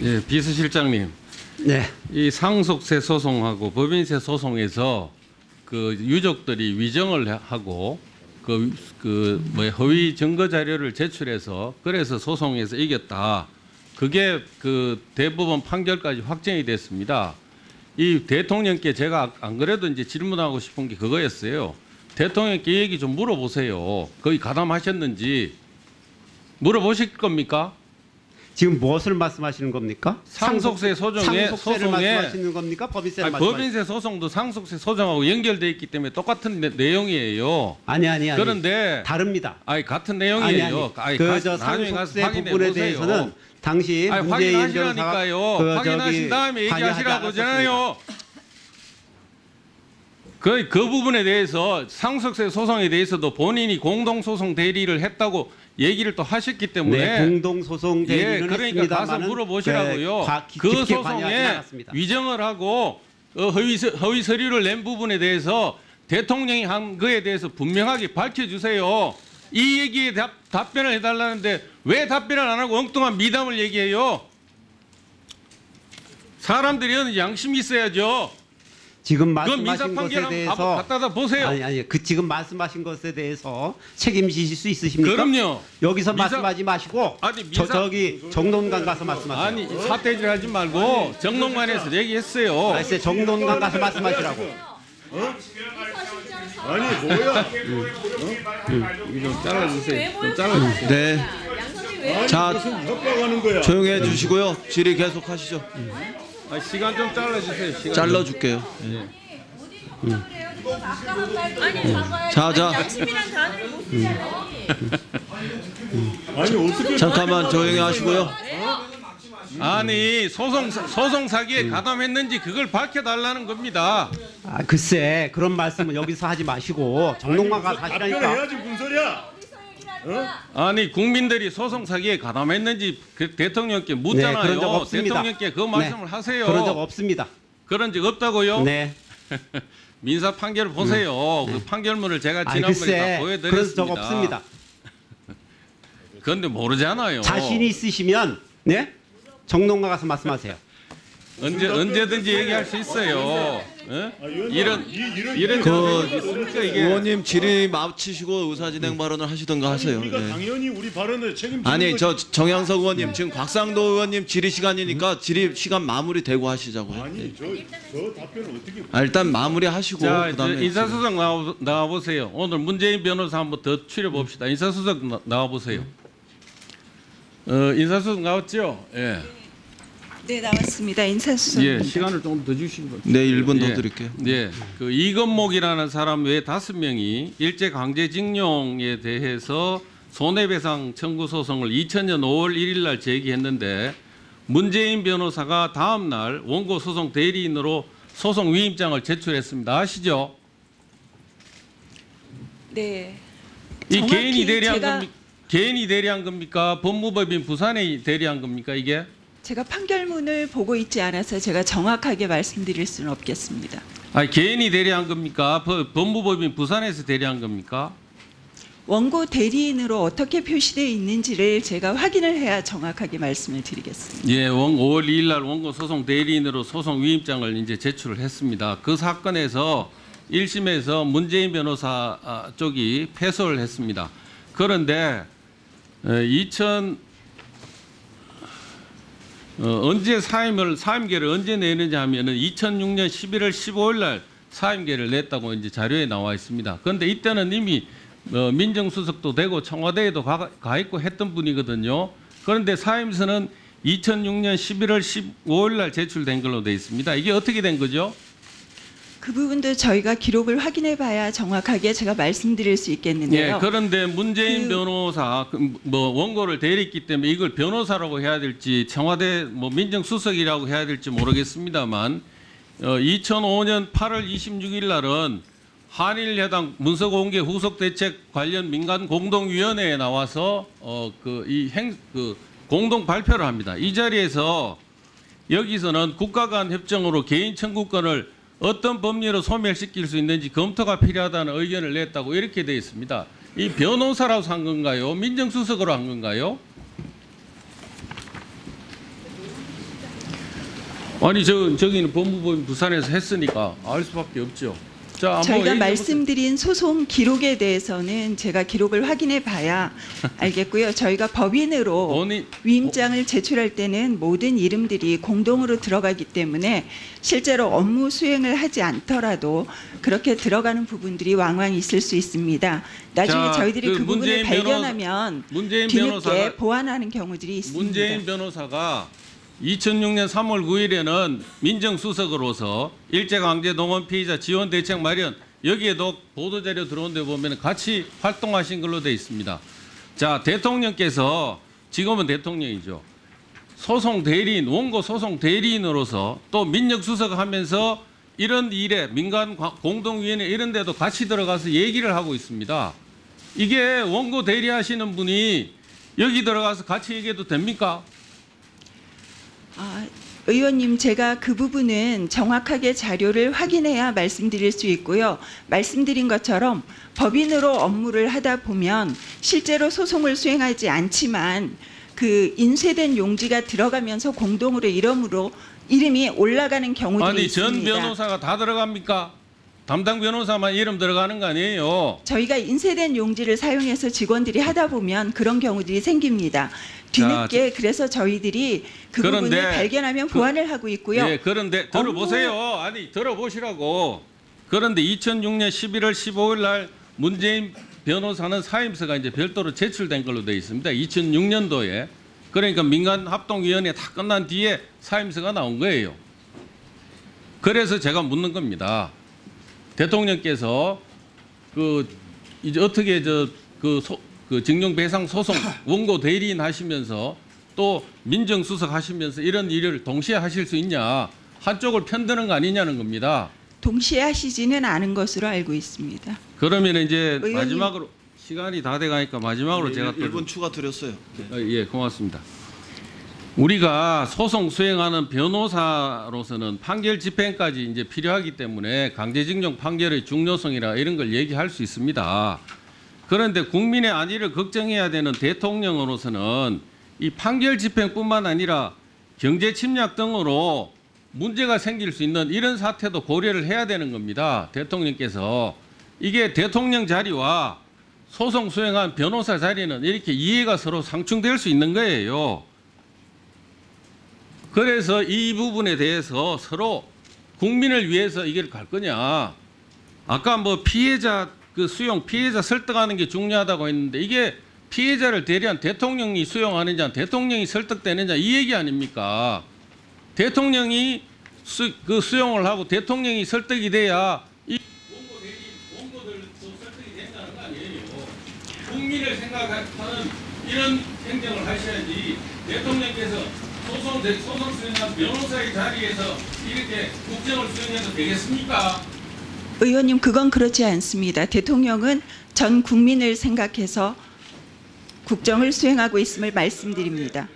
예, 비서실장님. 네. 이 상속세 소송하고 법인세 소송에서 그 유족들이 위정을 하고 허위 증거 자료를 제출해서 그래서 소송에서 이겼다. 그게 그 대법원 판결까지 확정이 됐습니다. 이 대통령께 제가 안 그래도 이제 질문하고 싶은 게 그거였어요. 대통령께 얘기 좀 물어보세요. 거의 가담하셨는지 물어보실 겁니까? 지금 무엇을 말씀하시는 겁니까? 상속세 소송에 상속세를 말씀하시는 겁니까? 법인세를 말씀하시는 법인세 소송도 상속세 소송하고 연결돼 있기 때문에 똑같은 내용이에요. 아니. 그런데 다릅니다. 같은 내용이에요. 그저 상속세 부분에 대해서는 당시 문재인 변호사가 확인하신 다음에 얘기하시라고잖아요. 그 부분에 대해서 상속세 소송에 대해서도 본인이 공동소송 대리를 했다고 얘기를 또 하셨기 때문에 네, 공동소송 대리는 그러니까 했습니다만은 가서 물어보시라고요. 그 소송에 위정을 하고 허위 서류를 낸 부분에 대해서 대통령이 한 거에 대해서 분명하게 밝혀주세요. 이 얘기에 답변을 해달라는데 왜 답변을 안 하고 엉뚱한 미담을 얘기해요? 사람들이 양심이 있어야죠. 지금 말씀하신 것에 대해서 갖다다 보세요. 아니 그 지금 말씀하신 것에 대해서 책임지실 수 있으십니까? 그럼요. 여기서 말씀하지 마시고 저기 정론관 가서 말씀하세요. 아니 사태질 하지 말고 정론관에서 얘기했어요. 글쎄 정론관 가서 말씀하시라고. 아니 뭐야? 이거 좀 잘라주세요. 좀 잘라주세요. 네. 자, 협박하는 거야. 조용해 주시고요. 질의 계속하시죠. 시간 좀 잘라주세요. 잘라줄게요. 자. 양심이란 단어를 못 쓰잖아요. 아니 어떻게? 잠깐만 조용히 하시고요. 아니 소송 사기에 가담했는지 그걸 밝혀달라는 겁니다. 글쎄 그런 말씀은 여기서 하지 마시고 정론관 가서 하시라니까. 답변해야지 무슨 소리야? 아니 국민들이 소송 사기에 가담했는지 그 대통령께 묻잖아요. 그런 적 없습니다. 대통령께 그 말씀을 하세요. 그런 적 없습니다. 그런 적 없다고요? 네. 민사 판결 보세요. 그 판결문을 제가 지난번에 글쎄 다 보여드렸습니다. 그런 적 없습니다. 그런데 모르잖아요. 자신이 있으시면 네 정론관 가서 말씀하세요. 언제든지 얘기할 수 있어요. 이런 의원님 질의 마치시고 의사진행 발언을 하시던가 하세요. 우리가 네. 당연히 우리 발언을 책임지는 아니 거지. 저 정양석 의원님 지금 곽상도 의원님 질의 시간이니까 질의 시간 마무리되고 하시자고요. 아니 저 답변을 어떻게? 일단 마무리하시고 자, 그다음에 인사수석 나와 보세요. 오늘 문재인 변호사 한번 더 추려 봅시다. 인사수석 나와 보세요. 인사수석 나왔죠? 예. 네, 나왔습니다. 인사수석. 예, 시간을 좀 더 주시기 네 1분 더 드릴게요. 예, 그 이건목이라는 사람 외에 5명이 일제 강제징용에 대해서 손해배상 청구 소송을 2000년 5월 1일 날 제기했는데 문재인 변호사가 다음 날 원고 소송 대리인으로 소송 위임장을 제출했습니다. 아시죠? 네. 이 개인이 정확히 개인이 대리한 겁니까? 법무법인 부산에 대리한 겁니까? 이게? 제가 판결문을 보고 있지 않아서 제가 정확하게 말씀드릴 수는 없겠습니다. 아니, 개인이 대리한 겁니까? 법무법인 부산에서 대리한 겁니까? 원고 대리인으로 어떻게 표시되어 있는지를 제가 확인을 해야 정확하게 말씀을 드리겠습니다. 예, 5월 2일 날 원고 소송 대리인으로 소송 위임장을 이제 제출을 했습니다. 그 사건에서 1심에서 문재인 변호사 쪽이 패소를 했습니다. 그런데 언제 사임계를 언제 내느냐 하면은 2006년 11월 15일 날 사임계를 냈다고 이제 자료에 나와 있습니다. 그런데 이때는 이미 민정수석도 되고 청와대에도 가 있고 했던 분이거든요. 그런데 사임서는 2006년 11월 15일 날 제출된 걸로 돼 있습니다. 이게 어떻게 된 거죠? 그 부분도 저희가 기록을 확인해 봐야 정확하게 제가 말씀드릴 수 있겠는데요. 예, 그런데 문재인 변호사 원고를 대리했기 때문에 이걸 변호사라고 해야 될지 청와대 민정수석이라고 해야 될지 모르겠습니다만 2005년 8월 26일 날은 한일회담 문서공개 후속대책 관련 민간공동위원회에 나와서 공동 발표를 합니다. 이 자리에서 여기서는 국가 간 협정으로 개인 청구권을 어떤 법리로 소멸시킬 수 있는지 검토가 필요하다는 의견을 냈다고 이렇게 되어 있습니다. 이 변호사라고 한 건가요? 민정수석으로 한 건가요? 아니 저기는 법무부인 부산에서 했으니까 알 수밖에 없죠. 자, 한번 저희가 얘기해 말씀드린 소송 기록에 대해서는 제가 기록을 확인해 봐야 알겠고요. 저희가 법인으로 본인- 위임장을 제출할 때는 모든 이름들이 공동으로 들어가기 때문에 실제로 업무 수행을 하지 않더라도 그렇게 들어가는 부분들이 왕왕 있을 수 있습니다. 나중에 자, 저희들이 그 부분을 문재인 발견하면 문재인 뒤늦게 변호사가 보완하는 경우들이 있습니다. 문재인 변호사가 2006년 3월 9일에는 민정수석으로서 일제강제동원 피해자 지원 대책 마련 여기에도 보도자료 들어온 데 보면 같이 활동하신 걸로 되어 있습니다. 자, 대통령께서 지금은 대통령이죠. 소송 대리인, 원고 소송 대리인으로서 또 민정수석 하면서 이런 일에 민간 공동위원회 이런 데도 같이 들어가서 얘기를 하고 있습니다. 이게 원고 대리하시는 분이 여기 들어가서 같이 얘기해도 됩니까? 의원님, 제가 그 부분은 정확하게 자료를 확인해야 말씀드릴 수 있고요. 말씀드린 것처럼 법인으로 업무를 하다 보면 실제로 소송을 수행하지 않지만 그 인쇄된 용지가 들어가면서 공동으로 이름이 올라가는 경우들이 아니 있습니다. 전 변호사가 다 들어갑니까? 담당 변호사만 이름 들어가는 거 아니에요? 저희가 인쇄된 용지를 사용해서 직원들이 하다 보면 그런 경우들이 생깁니다. 뒤늦게 그래서 저희들이 그 부분을 발견하면 보완을 하고 있고요. 예, 그런데 들어보세요. 아니 들어보시라고. 그런데 2006년 11월 15일 날 문재인 변호사는 사임서가 이제 별도로 제출된 걸로 되어 있습니다. 2006년도에. 그러니까 민간합동위원회 다 끝난 뒤에 사임서가 나온 거예요. 그래서 제가 묻는 겁니다. 대통령께서 이제 어떻게 그 징용배상 소송 원고 대리인 하시면서 또 민정수석 하시면서 이런 일을 동시에 하실 수 있냐, 한쪽을 편드는 거 아니냐는 겁니다. 동시에 하시지는 않은 것으로 알고 있습니다. 그러면 이제 의원님. 마지막으로 시간이 다 돼가니까 마지막으로 제가 또 1분 추가 드렸어요. 네. 예, 고맙습니다. 우리가 소송 수행하는 변호사로서는 판결 집행까지 이제 필요하기 때문에 강제징용 판결의 중요성이라 이런 걸 얘기할 수 있습니다. 그런데 국민의 안위를 걱정해야 되는 대통령으로서는 이 판결 집행뿐만 아니라 경제 침략 등으로 문제가 생길 수 있는 이런 사태도 고려를 해야 되는 겁니다. 대통령께서. 이게 대통령 자리와 소송 수행한 변호사 자리는 이렇게 이해가 서로 상충될 수 있는 거예요. 그래서 이 부분에 대해서 서로 국민을 위해서 이걸 갈 거냐. 아까 뭐 피해자 피해자 설득하는 게 중요하다고 했는데 이게 피해자를 대리한 대통령이 수용하느냐 대통령이 설득되느냐 이 얘기 아닙니까? 대통령이 수용을 하고 대통령이 설득이 돼야 이 원고들도 설득이 된다는 거 아니에요. 국민을 생각하는 이런 행정을 하셔야지 대통령께서 소송 수행한 변호사의 자리에서 이렇게 국정을 수행해도 되겠습니까? 의원님, 그건 그렇지 않습니다. 대통령은 전 국민을 생각해서 국정을 수행하고 있음을 말씀드립니다.